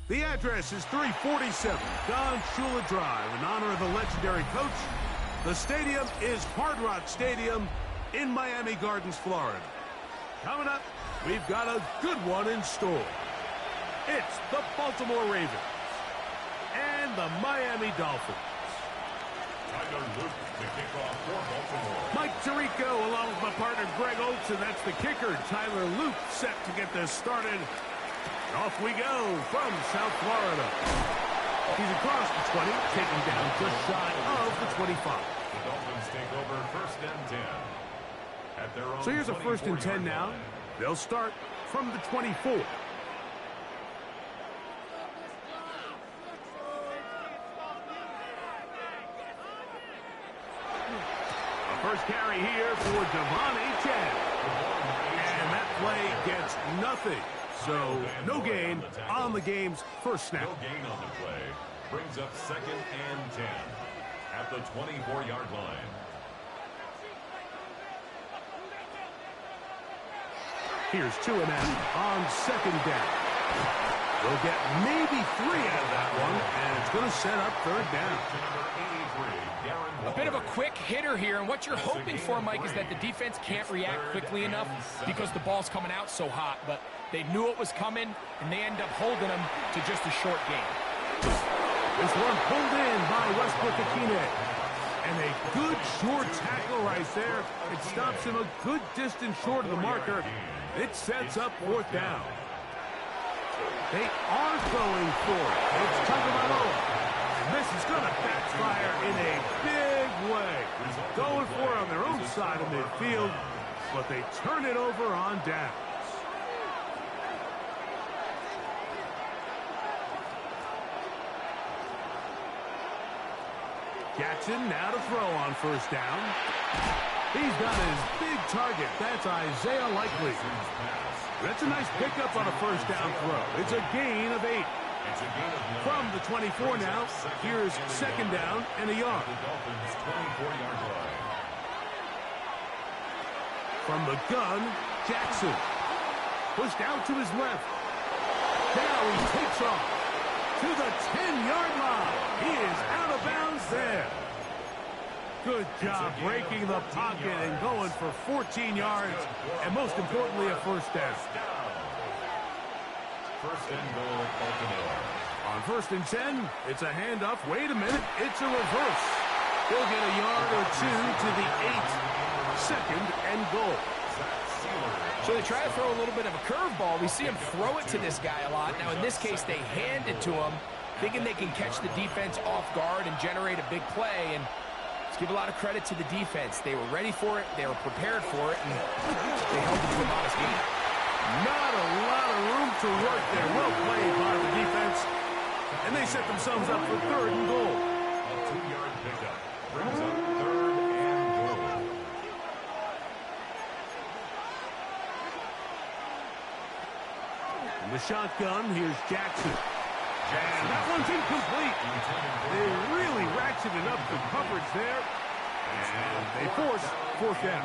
The address is 347 Don Shula Drive in honor of the legendary coach. The stadium is Hard Rock Stadium in Miami Gardens, Florida. Coming up, we've got a good one in store. It's the Baltimore Ravens and the Miami Dolphins. Mike Tirico along with my partner Greg Olson. That's the kicker. Tyler Luke set to get this started. Off we go from South Florida. He's across the 20, taken down just shy of the 25. The Dolphins take over first and 10. At their own So here's a first and 10 now. Line. They'll start from the 24. First carry here for Devon Achane. And that play gets nothing. So no gain on the game's first snap. No gain on the play. Brings up second and 10 at the 24-yard line. Here's 2 and out on second down. They'll get maybe 3 out of that one, and it's going to set up third down. A bit of a quick hitter here, and what you're hoping for, Mike, is that the defense can't react quickly enough because the ball's coming out so hot, but they knew it was coming, and they end up holding them to just a short gain. This one pulled in by Westbrook-Ikhine. And a good short tackle right there. It stops him a good distance short of the marker. It sets up fourth down. They are going for it. It's Tagovailoa. This is going to backfire in a big way. Going for it on their own side of midfield, but they turn it over on downs. Jackson now to throw on first down. He's got his big target. That's Isaiah Likely. That's a nice pickup on a first down throw. It's a gain of 8. From the 24 now, here's second down and a yard. From the gun, Jackson. Pushed out to his left. Now he takes off to the 10-yard line. He is out of bounds there. Good job breaking the pocket and going for 14 yards, and most importantly, a first down. First and goal, Baltimore. On first and 10, it's a handoff. Wait a minute, it's a reverse. They'll get a yard or 2 to the 8. Second and goal. So they try to throw a little bit of a curveball. We see him throw it to this guy a lot. Now, in this case, they hand it to him, thinking they can catch the defense off guard and generate a big play. And let's give a lot of credit to the defense. They were ready for it, they were prepared for it, and they held it to a modest game. Not a lot of room to work there. Well played by the defense. And they set themselves up for third and goal. A 2-yard pickup brings up third and goal. In the shotgun, here's Jackson. And that one's incomplete. They really ratcheted up the coverage there. And they force fourth down.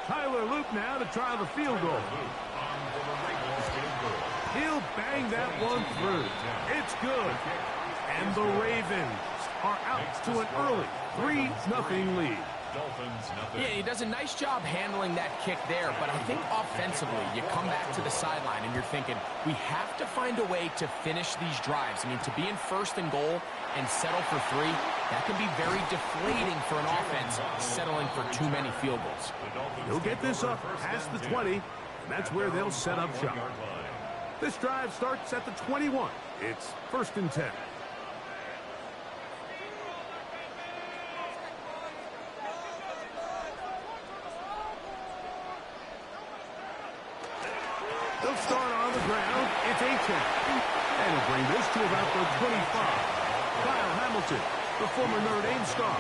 Tyler Luke now to try the field goal. He'll bang that one through. It's good. And the Ravens are out to an early 3-0 lead. Yeah, he does a nice job handling that kick there, but I think offensively, you come back to the sideline and you're thinking, we have to find a way to finish these drives. I mean, to be in first and goal and settle for 3, that can be very deflating for an offense settling for too many field goals. He'll get this up past the 20, and that's where they'll set up shop. This drive starts at the 21. It's first and 10. They'll start on the ground. It's Achane. And he'll bring this to about the 25. Kyle Hamilton, the former Notre Dame star,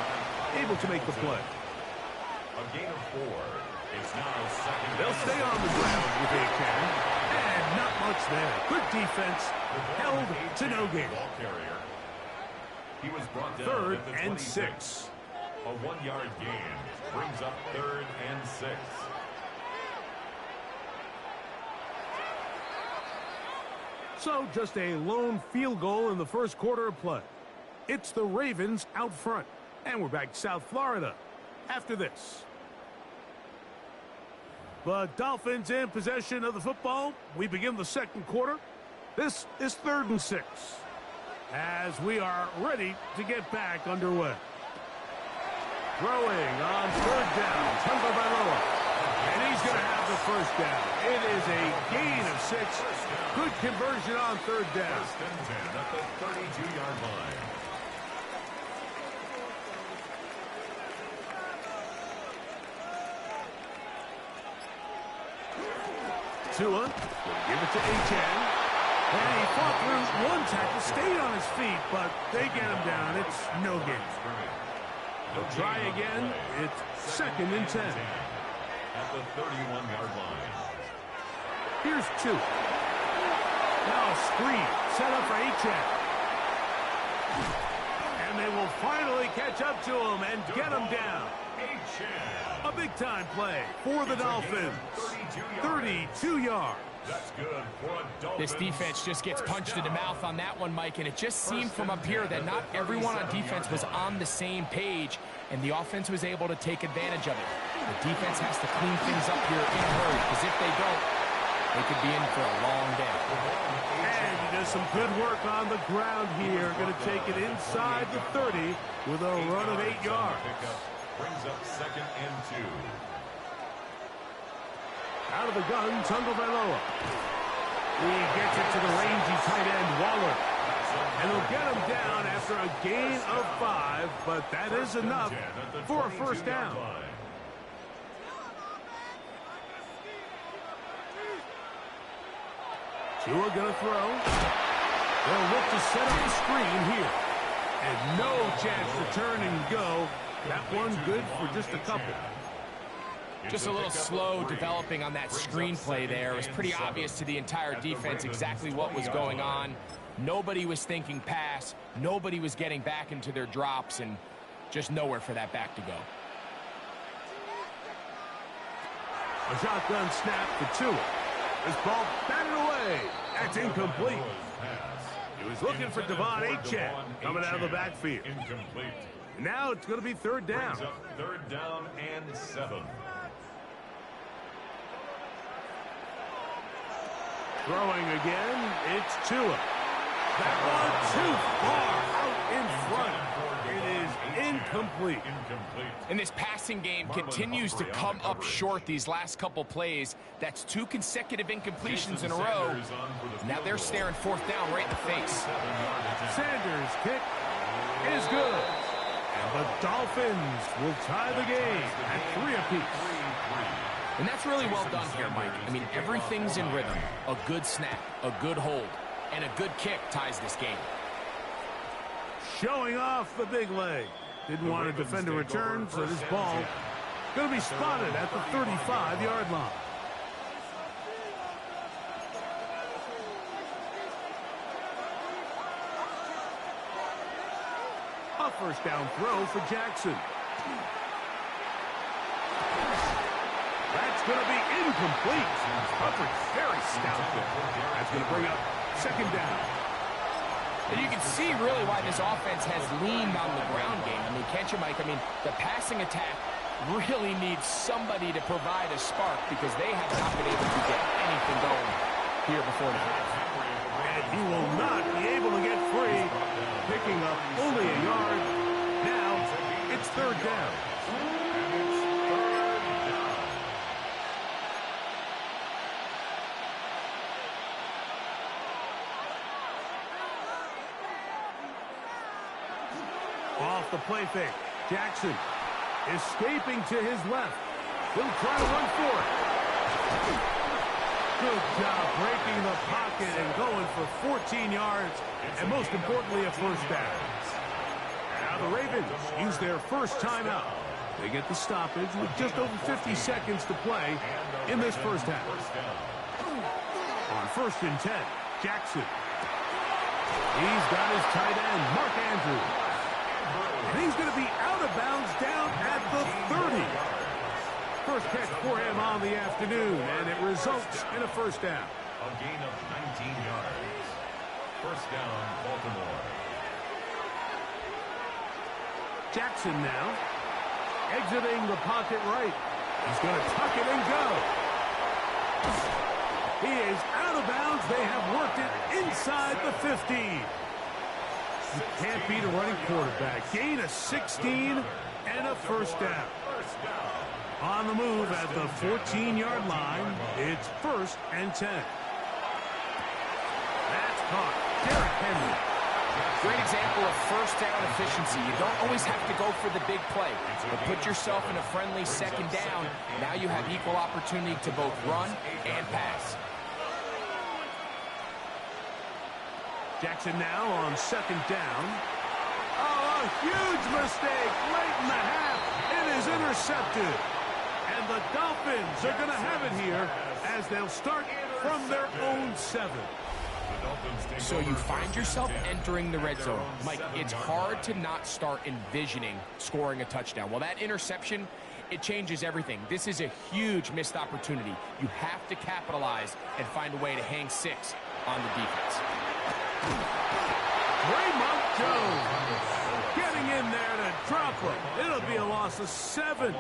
able to make the play. A gain of 4. It's now second. They'll stay on the ground with Achane. And not much there. Good defense. Held to no gain. He was brought down Third at the and 26. 6. A 1-yard gain brings up third and 6. So just a lone field goal in the first quarter of play. It's the Ravens out front. And we're back to South Florida after this. The Dolphins in possession of the football. We begin the second quarter. This is 3rd and 6. As we are ready to get back underway. Throwing on 3rd down. Tagovailoa. And he's going to have the first down. It is a gain of 6. Good conversion on 3rd down. 1st and 10 at the 32-yard line. Tua, give it to Achane. And he fought through one tackle, stayed on his feet, but they get him down. It's no gain. They'll try again. It's 2nd and 10. At the 31-yard line. Here's 2. Now a screen set up for Achane. And they will finally catch up to him and get him down. A big-time play for the Dolphins. 32 yards. That's good for a Dolphins. This defense just gets punched in the mouth on that one, Mike, and it just seemed from up here that not everyone on defense was on the same page, and the offense was able to take advantage of it. The defense has to clean things up here in a hurry, because if they don't, they could be in for a long day. And he does some good work on the ground here. Going to take it inside the 30 with a run of 8 yards. Brings up 2nd and 2. Out of the gun, Tagovailoa. He gets it to the rangy tight end, Waller. And he'll get him down after a gain of 5, but that is enough for a first down. Tua going to throw. They'll look to set up the screen here. And no chance to turn and go. That one good for just a couple. Just a little slow developing on that screenplay there. It was pretty obvious to the entire defense exactly what was going on. Nobody was thinking pass. Nobody was getting back into their drops, and just nowhere for that back to go. A shotgun snap for Tua. This ball batted away. That's incomplete. He was looking for Devon Achane coming out of the backfield. Incomplete. Now it's going to be 3rd down. 3rd down and 7. Throwing again, it's Tua. That one too far out in front. It is incomplete. And this passing game continues to come up short these last couple plays. That's 2 consecutive incompletions in a row. Now they're staring 4th down right in the face. Sanders' kick is good. And the Dolphins will tie the game at 3 apiece. And that's really well done here, Mike. I mean, everything's in rhythm. A good snap, a good hold, and a good kick ties this game. Showing off the big leg. Didn't want to defend a return, so this ball going to be spotted at the 35-yard line. A first down throw for Jackson. That's going to be incomplete. Coverage very stout there. That's going to bring up 2nd down. And you can see really why this offense has leaned on the ground game. I mean, can't you, Mike? I mean, the passing attack really needs somebody to provide a spark because they have not been able to get anything going here before the half. And he will not be able to get free, picking up only a yard. Now it's 3rd down. Off the play fake. Jackson escaping to his left. He'll try to run for it. Good job breaking the pocket and going for 14 yards, and most importantly, a first down. Now the Ravens use their first timeout. They get the stoppage with just over 50 seconds to play in this first half. On 1st and 10, Jackson. He's got his tight end, Mark Andrews. And he's going to be out of bounds down at the 30. First catch for him on the afternoon, and it results in a first down. A gain of 19 yards. First down, Baltimore. Jackson now. Exiting the pocket right. He's going to tuck it and go. He is out of bounds. They have worked it inside the 50. You can't beat a running quarterback. Gain of 16 and a first down. On the move at the 14-yard line, it's 1st and 10. That's caught. Derrick Henry. Great example of first down efficiency. You don't always have to go for the big play, but put yourself in a friendly second down. Now you have equal opportunity to both run and pass. Jackson now on 2nd down. Oh, a huge mistake late in the half. It is intercepted. And the Dolphins are going to have it here as they'll start from their own 7. So you find yourself entering the red zone. Mike, it's hard to not start envisioning scoring a touchdown. Well, that interception, it changes everything. This is a huge missed opportunity. You have to capitalize and find a way to hang 6 on the defense. Raymond Jones getting in there to drop him. It'll be a loss of 7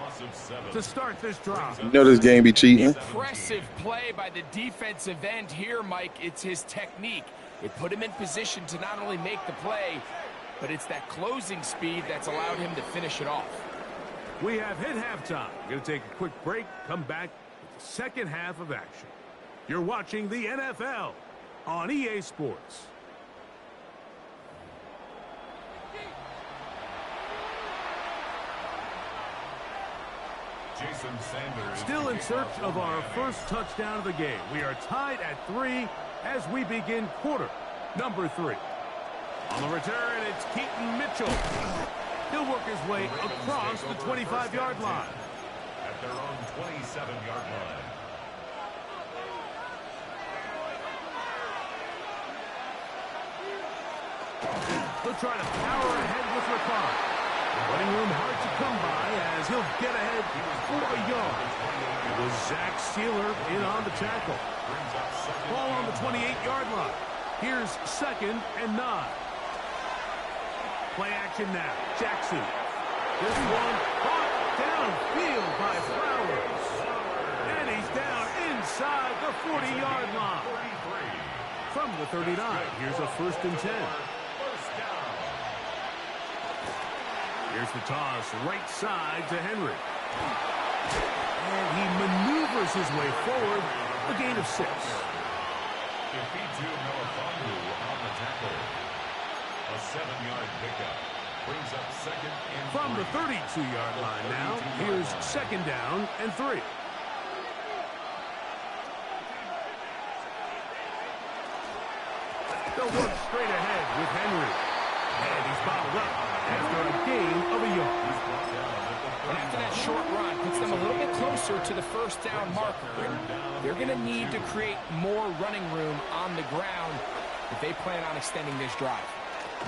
to start this drive. You know this game be cheating. Impressive play by the defensive end here, Mike. It's his technique. It put him in position to not only make the play, but it's that closing speed that's allowed him to finish it off. We have hit halftime. Going to take a quick break, come back with the second half of action. You're watching the NFL on EA Sports. Jason Sanders. Still in search of our first touchdown of the game. We are tied at 3 as we begin quarter number 3. On the return, it's Keaton Mitchell. He'll work his way across the 25-yard line. At their own 27-yard line. They'll try to power ahead with Ricard. Running room hard to come by as he'll get ahead for a yard. It was Zach Sealer in on the tackle. Ball on the 28-yard line. Here's 2nd and 9. Play action now. Jackson. This one caught downfield by Flowers. And he's down inside the 40-yard line. From the 39, here's a 1st and 10. Here's the toss, right side to Henry. And he maneuvers his way forward, a gain of 6. On the tackle. A 7-yard pickup. Brings up 2nd and 3. From the 32-yard line now, here's 2nd down and 3. They'll work straight ahead with Henry. And he's bottled up after a gain of a yard. And after that short run, puts them a little bit closer to the first down marker. And they're going to need to create more running room on the ground if they plan on extending this drive.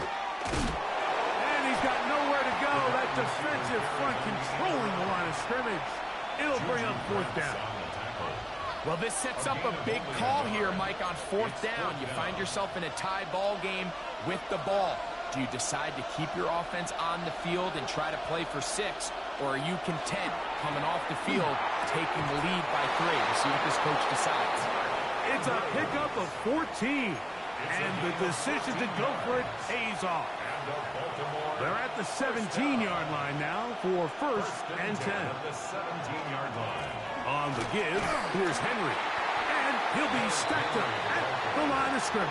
And he's got nowhere to go. That defensive front controlling the line of scrimmage. It'll bring up 4th down. Well, this sets up a big call here, Mike, on 4th down. You find yourself in a tie ball game with the ball. Do you decide to keep your offense on the field and try to play for 6, or are you content coming off the field, taking the lead by 3? We'll see what this coach decides. It's a pickup of 14, and the decision to go for it pays off. They're at the 17-yard line now for 1st and 10. The 17-yard line. On the give, here's Henry, and he'll be stacked up at the line of scrimmage.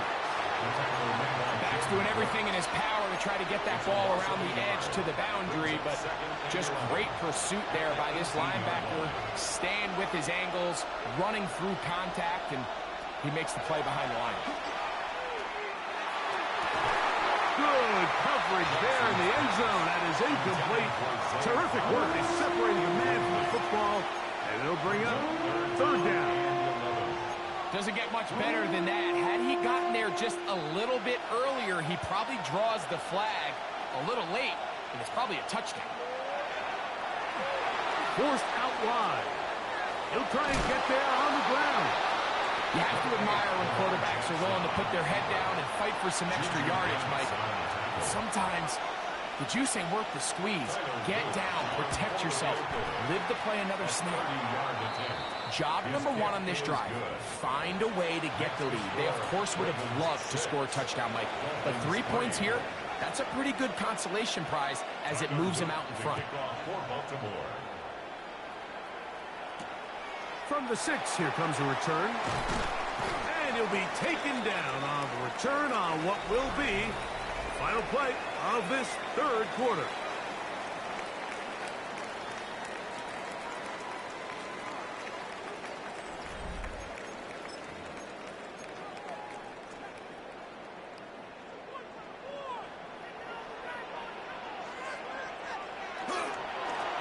Back's doing everything in his power to try to get that ball around the edge to the boundary, but just great pursuit there by this linebacker, staying with his angles, running through contact, and he makes the play behind the line. Good coverage there in the end zone. That is incomplete. Terrific work. They separated the man from the football, and it'll bring up 3rd down. Doesn't get much better than that. Had he gotten there just a little bit earlier, he probably draws the flag a little late, and it's probably a touchdown. Forced out wide. He'll try and get there on the ground. You have to admire when quarterbacks are willing to put their head down and fight for some extra yardage, Mike. But sometimes the juice ain't worth the squeeze. Get down, protect yourself, live to play another snap. Job number one on this drive, find a way to get the lead. They, of course, would have loved to score a touchdown, Mike. But 3 points here, that's a pretty good consolation prize as it moves them out in front. From the 6, here comes a return. And he'll be taken down on the return on what will be the final play of this third quarter.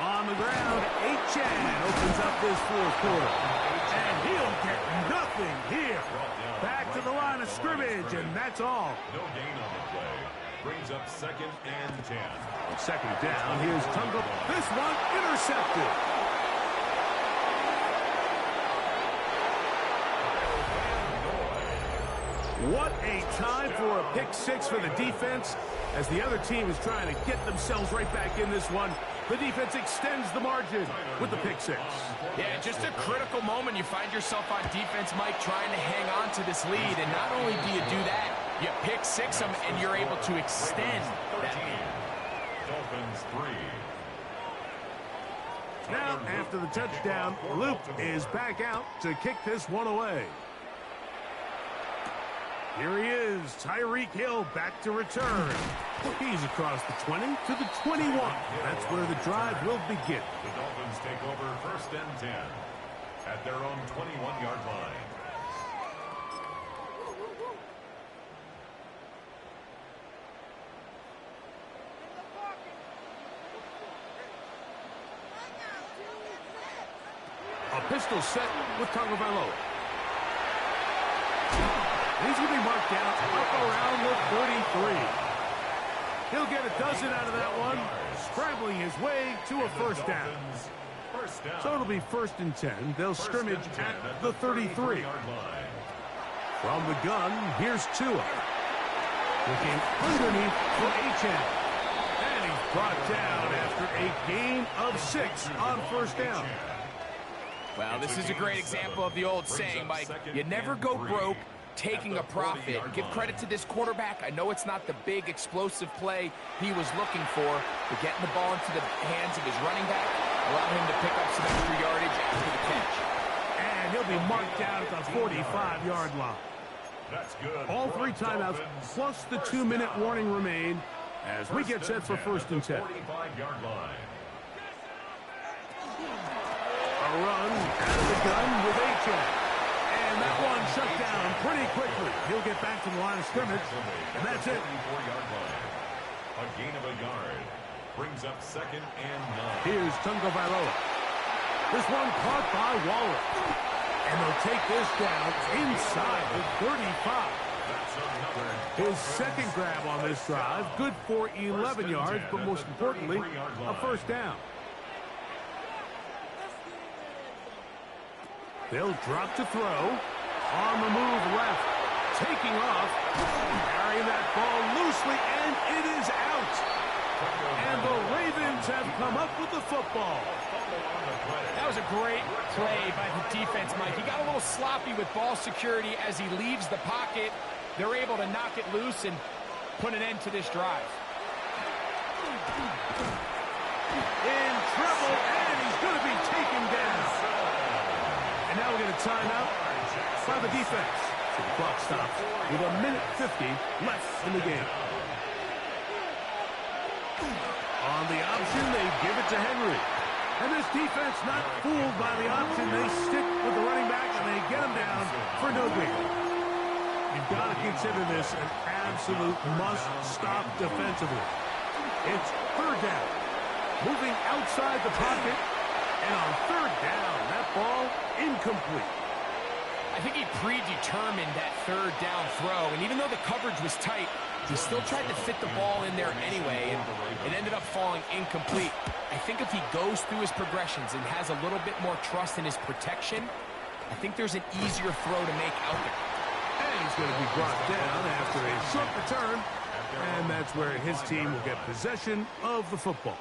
On the ground, Chan opens up this fourth quarter. And he'll get nothing here. Back to the line of scrimmage, and that's all. No gain on the play. Brings up 2nd and 10. On 2nd down, here's Tunga. This one intercepted. What a time for a pick 6 for the defense. As the other team is trying to get themselves right back in this one, the defense extends the margin with the pick 6. Yeah, just a critical moment. You find yourself on defense, Mike, trying to hang on to this lead. And not only do you do that, you pick 6 them, and you're able to extend that lead. Dolphins 3. Now, after the touchdown, Luke is back out to kick this one away. Here he is, Tyreek Hill back to return. He's across the 20 to the 21. That's where the drive will begin. The Dolphins take over 1st and 10 at their own 21-yard line. A pistol set with Tagovailoa. He's going to be marked down up around the 33. He'll get a dozen out of that one, scrambling his way to a first down. So it'll be 1st and 10. They'll scrimmage at the 33. From the gun, here's Tua. Looking underneath for Chan. And he's brought down after a gain of 6 on 1st down. Well, this is a great example of the old saying, Mike, you never go broke taking a profit. Give credit to this quarterback. I know it's not the big explosive play he was looking for, but getting the ball into the hands of his running back allowed him to pick up some extra yardage after the catch. And he'll be marked down at the 45-yard line. That's good. All 3 timeouts plus the 2-minute warning remain as we get set for 1st and 10. 45-yard line. A run out of the gun with Chan. And that one shut down pretty quickly. He'll get back to the line of scrimmage, and that's it. 34-yard line. A gain of a yard. Brings up 2nd and 9. Here's Tagovailoa. This one caught by Waller. And they'll take this down inside the 35. His 2nd grab on this drive, good for 11 yards, but most importantly, a 1st down. They'll drop to throw. On the move left. Taking off. Carrying that ball loosely, and it is out. And the Ravens have come up with the football. That was a great play by the defense, Mike. He got a little sloppy with ball security as he leaves the pocket. They're able to knock it loose and put an end to this drive. In trouble, and he's going to be taken down. And now we're going to time out by the defense. So the clock stops with 1:50 left in the game. On the option, they give it to Henry. And this defense not fooled by the option. They stick with the running back, and they get him down for no gain. You've got to consider this an absolute must-stop defensively. It's 3rd down. Moving outside the pocket. And on 3rd down, that ball incomplete. I think he predetermined that 3rd down throw, and even though the coverage was tight, he still tried to fit the ball in there anyway, and it ended up falling incomplete. I think if he goes through his progressions and has a little bit more trust in his protection, I think there's an easier throw to make out there. And he's going to be brought down after a short return. And that's where his team will get possession of the football.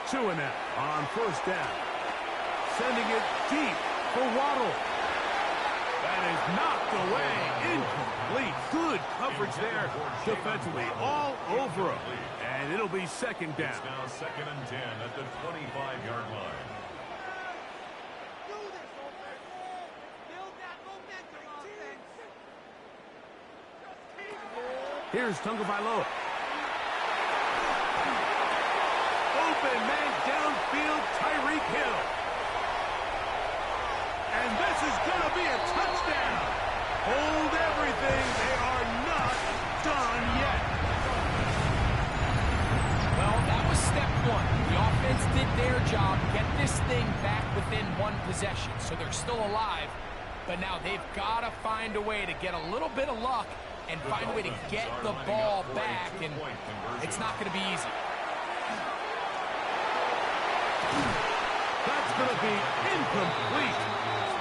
Two and out on first down. Sending it deep for Waddle. That is knocked away. Incomplete. Good coverage there defensively. All over him. And it'll be second down. It's now 2nd and 10 at the 25-yard line. Here's Tagovailoa. Open man downfield, Tyreek Hill. And this is going to be a touchdown. Hold everything. They are not done yet. Well, that was step one. The offense did their job, get this thing back within one possession. So they're still alive. But now they've got to find a way to get a little bit of luck and find a way to get the ball back. And it's not going to be easy. That's going to be incomplete.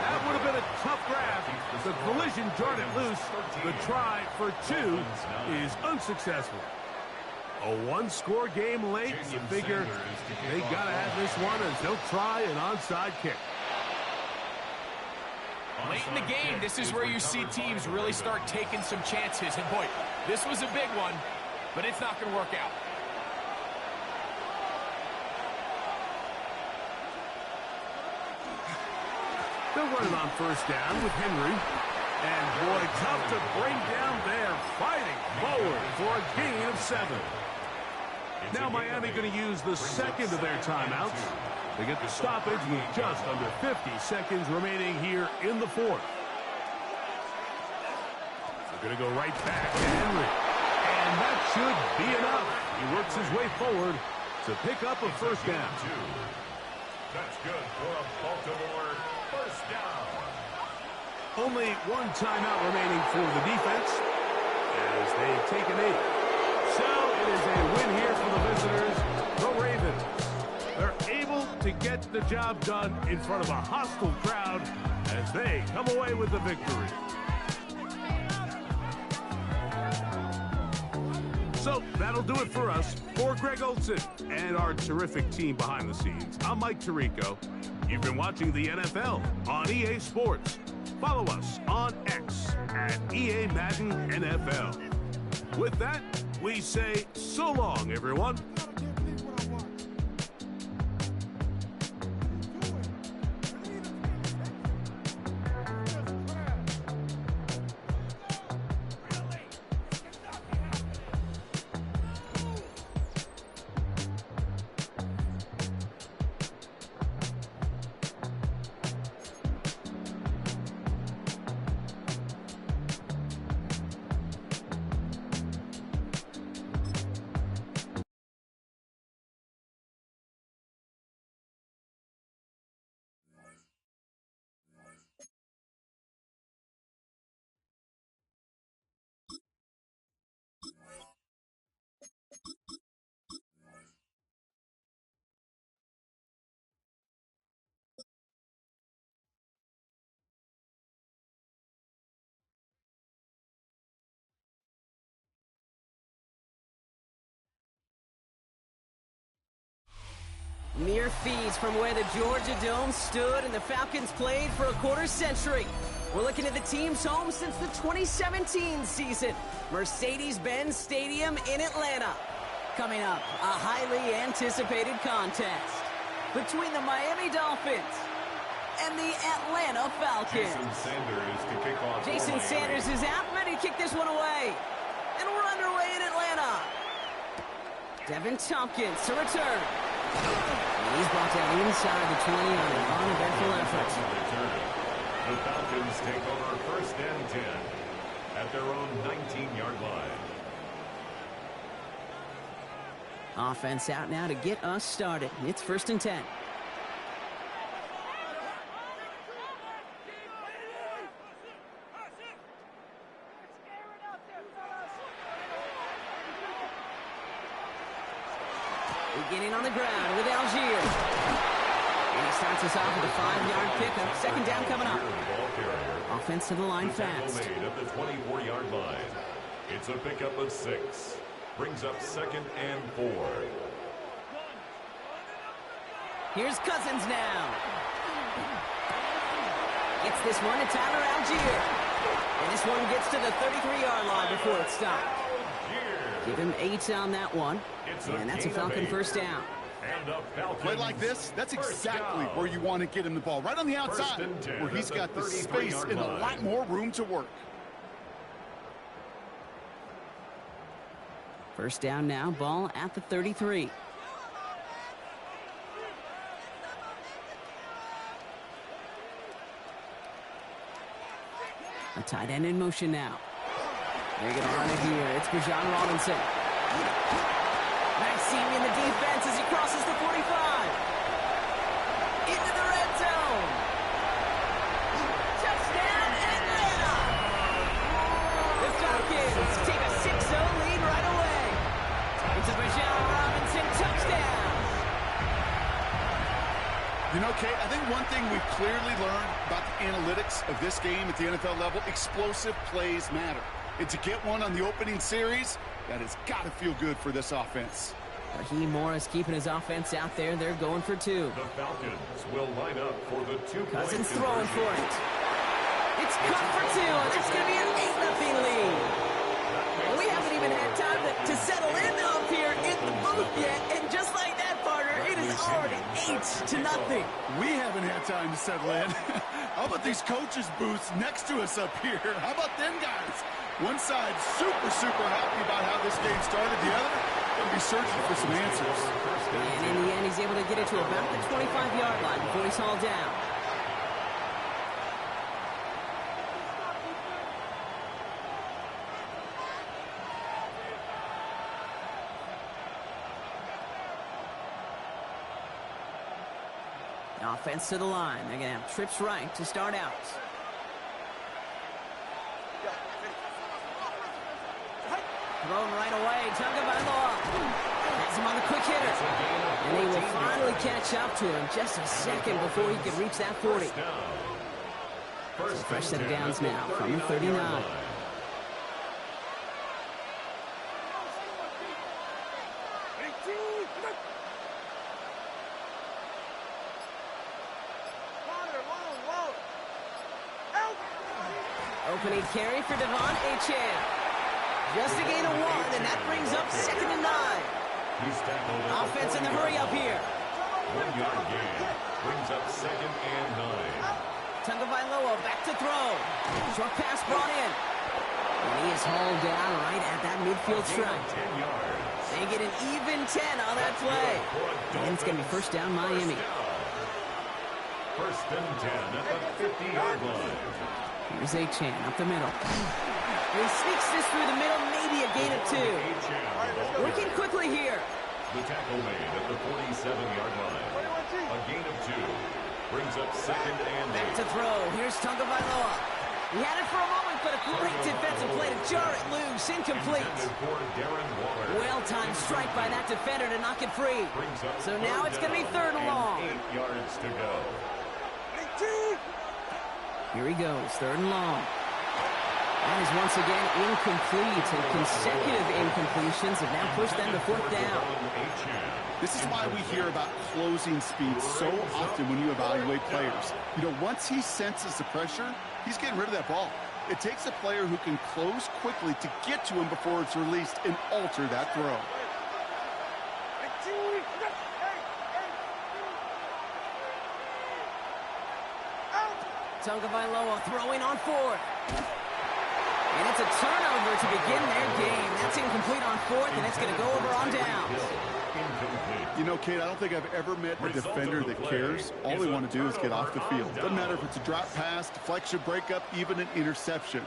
That would have been a tough grab. The collision jarred it loose. The try for two is unsuccessful. A one-score game late. You figure they got to have this one as they'll try an onside kick. Late in the game, this is where you see teams really start taking some chances. And boy, this was a big one, but it's not going to work out. They'll run it on first down with Henry. And boy, tough to bring down there. Fighting forward for a gain of 7. Now Miami going to use the second of their timeouts. They get the stoppage with just under 50 seconds remaining here in the fourth. They're going to go right back to Henry. And that should be enough. He works his way forward to pick up a first down. That's good for a Baltimore first down. Only one timeout remaining for the defense as they take a knee. So it is a win here for the visitors, the Ravens. They're able to get the job done in front of a hostile crowd as they come away with the victory. So that'll do it for us. For Greg Olson and our terrific team behind the scenes, I'm Mike Tirico. You've been watching the NFL on EA Sports. Follow us on X at EA Madden NFL. With that, we say so long, everyone. Mere feeds from where the Georgia Dome stood and the Falcons played for a quarter-century. We're looking at the team's home since the 2017 season, Mercedes-Benz Stadium in Atlanta. Coming up, a highly anticipated contest between the Miami Dolphins and the Atlanta Falcons. Jason Sanders to kick off. Jason Sanders is out, ready to kick this one away. And we're underway in Atlanta. Devin Tompkins to return. And he's brought down inside the 20 on an uneventful effort. The Falcons take over first and 10 at their own 19-yard line. Offense out now to get us started. It's first and 10. beginning on the ground with Algier. And he starts us off with a 5-yard pickup. Second down coming up. Offense to the line fast. Made at the 24-yard line. It's a pickup of 6. Brings up 2nd and 4. Here's Cousins now. Gets this one to Tyler Algier. And this one gets to the 33-yard line before it's stopped. Give him 8 on that one. And that's a Falcon first down. Play like this, that's exactly where you want to get him the ball. Right on the outside, where he's got the space and a lot more room to work. First down now, ball at the 33. A tight end in motion now. They're going to run it here. It's Bijan Robinson. Nice seam in the defense as he crosses the 45. Into the red zone. Touchdown, Atlanta! The Falcons take a 6-0 lead right away. It's a Bijan Robinson touchdown. You know, Kate, I think one thing we've clearly learned about the analytics of this game at the NFL level, explosive plays matter. And to get one on the opening series, that has got to feel good for this offense. Raheem Morris keeping his offense out there. They're going for 2. The Falcons will line up for the 2-point Cousins throwing for it. It's cut for 2, and that's going to be an 8-0 lead. Well, we haven't even had time to settle in up here in the booth yet, and just like that, partner, it is already 8-0. We haven't had time to settle in. How about these coaches' booths next to us up here? How about them guys? One side super happy about how this game started. The other going to be searching for some answers. And in the end, he's able to get it to about the 25-yard line before he's hauled down. Offense to the line. They're going to have trips right to start out. Thrown right away. Tagovailoa has him on the quick hitter. And they will finally catch up to him just a second before he can reach that 40. So fresh set of downs now from the 39. Opening carry for Devon Achane. Just a gain of 1, and that brings up 2nd and 9. Offense in the hurry up here. 1-yard gain brings up 2nd and 9. Tagovailoa back to throw. Short pass brought in. And he is hauled down right at that midfield stripe. 10 yards. They get an even 10 on that play. And it's going to be first down Miami. First and 10 at the 50-yard line. Here's Achane up the middle. And he sneaks this through the middle, maybe a gain of 2. Working quickly here. The tackle made at the 47-yard line. A gain of 2 brings up 2nd and 8. Back to throw. Here's Tagovailoa. He had it for a moment, but a great defensive play to jar it loose. Incomplete. Well-timed strike by that defender to knock it free. So now it's going to be 3rd and long. 8 yards to go. Here he goes, 3rd and long. That is once again incomplete, and consecutive incompletions have now pushed them to 4th down. This is why we hear about closing speed so often when you evaluate players. You know, once he senses the pressure, he's getting rid of that ball. It takes a player who can close quickly to get to him before it's released and alter that throw. Tagovailoa throwing on 4th. And it's a turnover to begin their game. That's incomplete on 4th, and it's going to go over on downs. You know, Kate, I don't think I've ever met a defender that cares. All they want to do is get off the field. Doesn't matter if it's a drop pass, deflection, breakup, even an interception.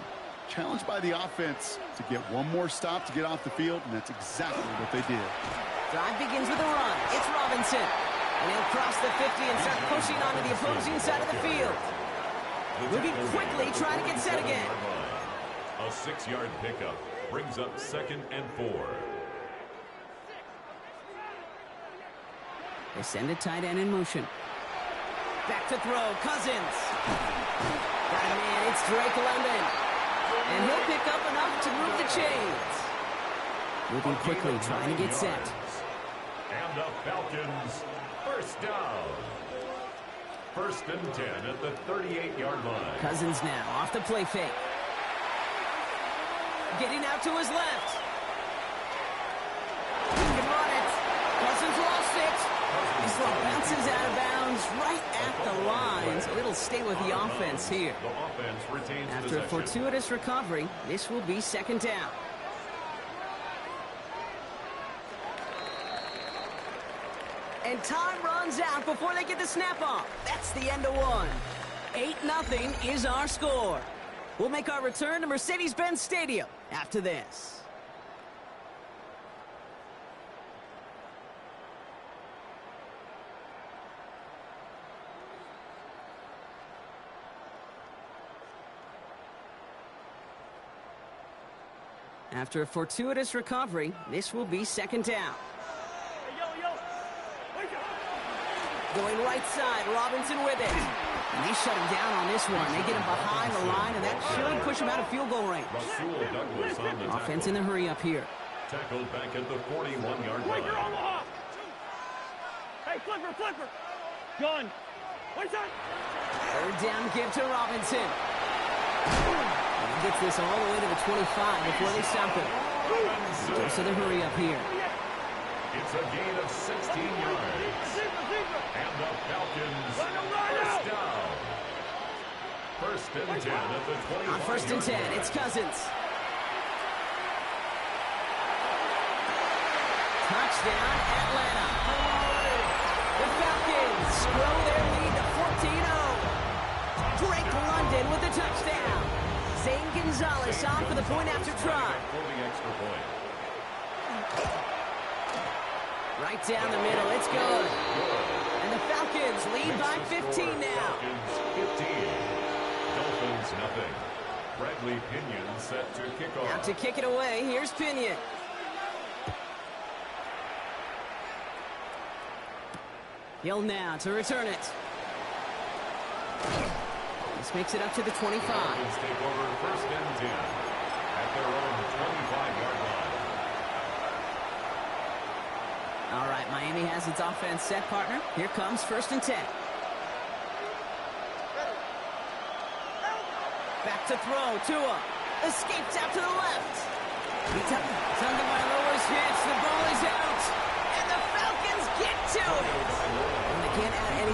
Challenged by the offense to get one more stop to get off the field, and that's exactly what they did. Drive begins with a run. It's Robinson. And he'll cross the 50 and start pushing onto the opposing side of the field. Moving quickly, trying to get set again. A 6-yard pickup brings up 2nd and 4. They send a tight end in motion. Back to throw, Cousins. Got a man, it's Drake London. And he'll pick up enough to move the chains. Moving quickly, trying to get set. And the Falcons, first down. First and 10 at the 38-yard line. Cousins now, off the play fake. Getting out to his left. He can run it. Cousins lost it. This one bounces out of bounds right at the line, so it'll stay with the offense here. The offense retains After a fortuitous recovery, this will be second down. And time runs out before they get the snap off. That's the end of one. 8-0 is our score. We'll make our return to Mercedes-Benz Stadium after this. After a fortuitous recovery, this will be second down. Going right side, Robinson with it. And they shut him down on this one. They get him behind the line, and that should push him out of field goal range. Offense in the hurry up here. Tackled back at the 41-yard line. Hey, flipper. Gun. What's that? Third down give to Robinson. And he gets this all the way to the 25 before they stop him. Goes to the hurry up here. It's a gain of 16 yards. And the Falcons, first down. First and 10 at the 25. On first and 10, it's Cousins. Touchdown, Atlanta. The Falcons grow their lead to 14-0. Drake London with the touchdown. Zane Gonzalez on for the point after try. For the extra point. Right down the middle, it's good. And the Falcons lead by 15 now. Falcons 15. Dolphins nothing. Bradley Pinion set to kick off. Out to kick it away, here's Pinion. Hill now to return it. This makes it up to the 25. Dolphins take over first and 10 at their own 25-yard line. All right, Miami has its offense set, partner. Here comes first and 10. Back to throw, Tua. Escapes out to the left. He tucks